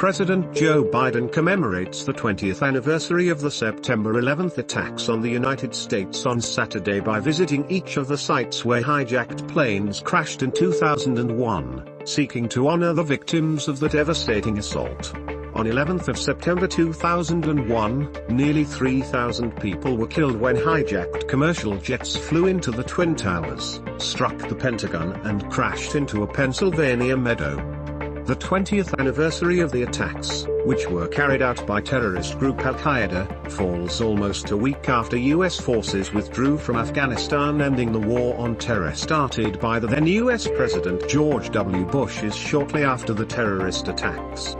President Joe Biden commemorates the 20th anniversary of the September 11th attacks on the United States on Saturday by visiting each of the sites where hijacked planes crashed in 2001, seeking to honor the victims of the devastating assault. On 11th of September 2001, nearly 3,000 people were killed when hijacked commercial jets flew into the Twin Towers, struck the Pentagon and crashed into a Pennsylvania meadow. The 20th anniversary of the attacks, which were carried out by terrorist group Al-Qaeda, falls almost a week after U.S. forces withdrew from Afghanistan, ending the war on terror started by the then U.S. President George W. Bush shortly after the terrorist attacks.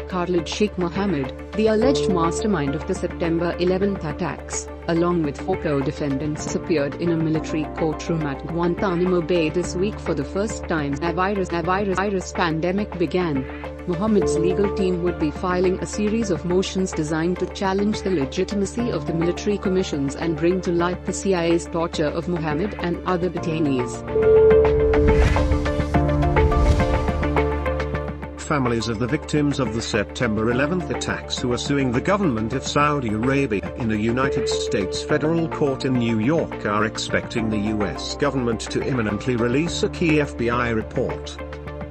Khalid Sheik Mohammed, the alleged mastermind of the September 11th attacks, along with 4 co-defendants, appeared in a military courtroom at Guantanamo Bay this week for the first time the virus pandemic began. Mohammed's legal team would be filing a series of motions designed to challenge the legitimacy of the military commissions and bring to light the CIA's torture of Mohammed and other detainees. Families of the victims of the September 11th attacks who are suing the government of Saudi Arabia in a United States federal court in New York are expecting the U.S. government to imminently release a key FBI report.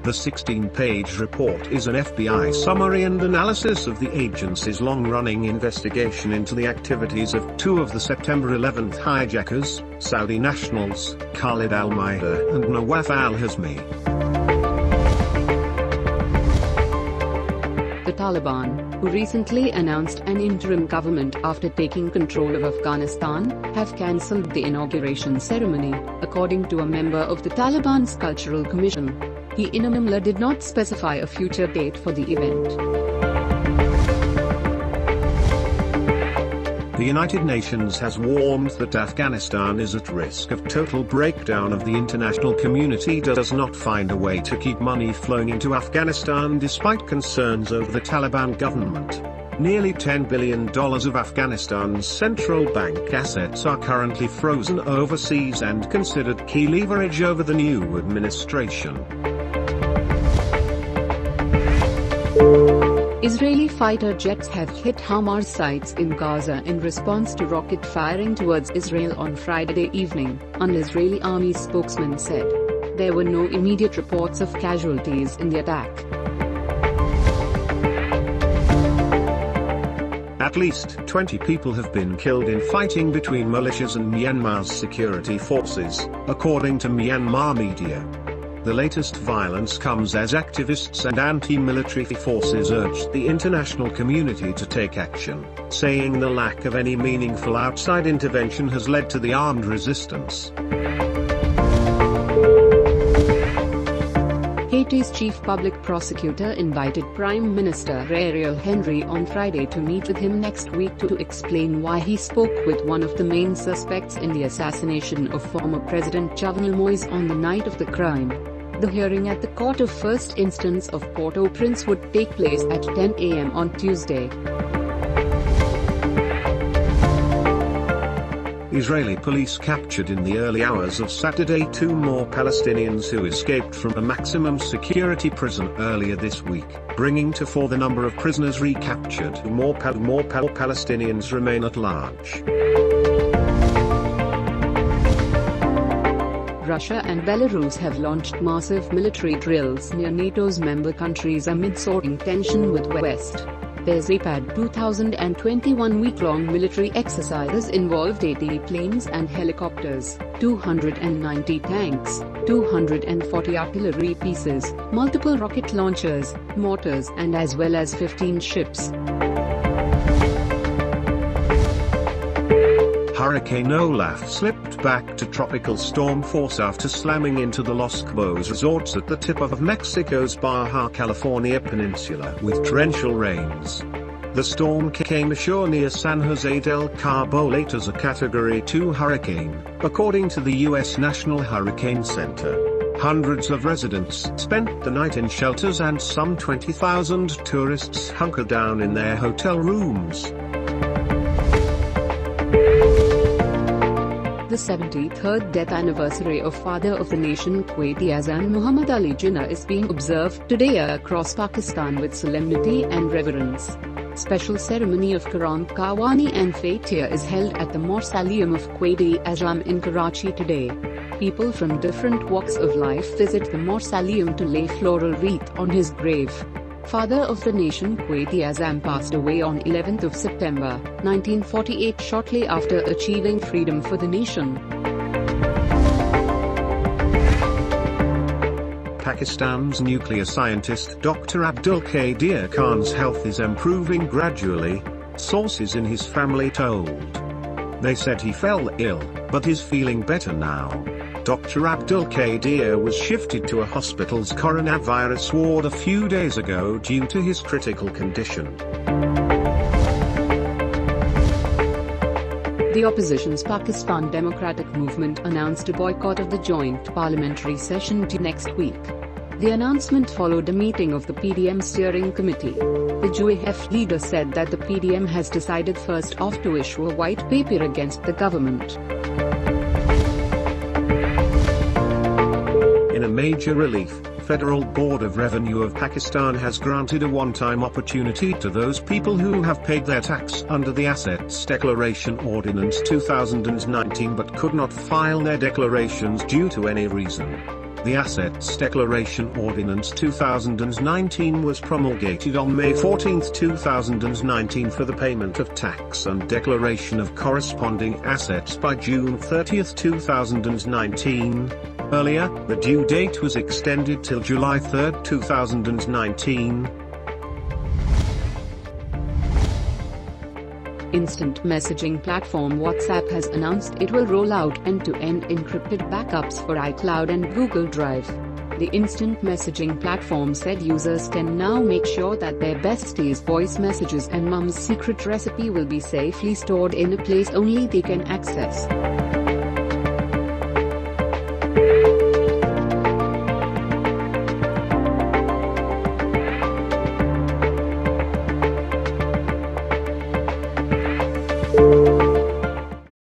The 16-page report is an FBI summary and analysis of the agency's long-running investigation into the activities of 2 of the September 11th hijackers, Saudi nationals, Khalid al-Maida and Nawaf al-Hazmi. The Taliban, who recently announced an interim government after taking control of Afghanistan, have cancelled the inauguration ceremony, according to a member of the Taliban's Cultural Commission. He did not specify a future date for the event. The United Nations has warned that Afghanistan is at risk of total breakdown if the international community does not find a way to keep money flowing into Afghanistan despite concerns over the Taliban government. Nearly $10 billion of Afghanistan's central bank assets are currently frozen overseas and considered key leverage over the new administration. Israeli fighter jets have hit Hamas sites in Gaza in response to rocket firing towards Israel on Friday evening, an Israeli army spokesman said. There were no immediate reports of casualties in the attack. At least 20 people have been killed in fighting between militias and Myanmar's security forces, according to Myanmar media. The latest violence comes as activists and anti-military forces urged the international community to take action, saying the lack of any meaningful outside intervention has led to the armed resistance. Haiti's chief public prosecutor invited Prime Minister Ariel Henry on Friday to meet with him next week to explain why he spoke with one of the main suspects in the assassination of former President Jovenel Moise on the night of the crime. The hearing at the Court of First Instance of Port-au-Prince would take place at 10 a.m. on Tuesday. Israeli police captured in the early hours of Saturday 2 more Palestinians who escaped from a maximum security prison earlier this week, bringing to 4 the number of prisoners recaptured. More Palestinians remain at large. Russia and Belarus have launched massive military drills near NATO's member countries amid soaring tension with West. Their ZAPAD 2021 week-long military exercises involved 80 planes and helicopters, 290 tanks, 240 artillery pieces, multiple rocket launchers, mortars and as well as 15 ships. Hurricane Olaf slipped back to tropical storm force after slamming into the Los Cabos resorts at the tip of Mexico's Baja California peninsula with torrential rains. The storm came ashore near San Jose del Cabo late as a Category 2 hurricane, according to the U.S. National Hurricane Center. Hundreds of residents spent the night in shelters and some 20,000 tourists hunkered down in their hotel rooms. The The 73rd death anniversary of father of the nation Kuwaiti Azam Mohammed Ali Jinnah is being observed today across Pakistan with solemnity and reverence. Special ceremony of Quran Qawani and Fatiha is held at the Mausoleum of Kuwaiti Azam in Karachi today. People from different walks of life visit the mausoleum to lay floral wreath on his grave. Father of the nation Kuwaiti Azam passed away on 11th of September, 1948 shortly after achieving freedom for the nation. Pakistan's nuclear scientist Dr. Abdul Qadir Khans' health is improving gradually, sources in his family told. They said he fell ill, but is feeling better now. Dr. Abdul Qadir was shifted to a hospital's coronavirus ward a few days ago due to his critical condition. The opposition's Pakistan Democratic Movement announced a boycott of the joint parliamentary session to next week. The announcement followed a meeting of the PDM steering committee. The JUIF leader said that the PDM has decided first off to issue a white paper against the government. In a major relief, Federal Board of Revenue of Pakistan has granted a one-time opportunity to those people who have paid their tax under the Assets Declaration Ordinance 2019 but could not file their declarations due to any reason. The Assets Declaration Ordinance 2019 was promulgated on May 14, 2019 for the payment of tax and declaration of corresponding assets by June 30, 2019. Earlier, the due date was extended till July 3, 2019. Instant messaging platform WhatsApp has announced it will roll out end-to-end encrypted backups for iCloud and Google Drive. The instant messaging platform said users can now make sure that their bestie's voice messages and mum's secret recipe will be safely stored in a place only they can access.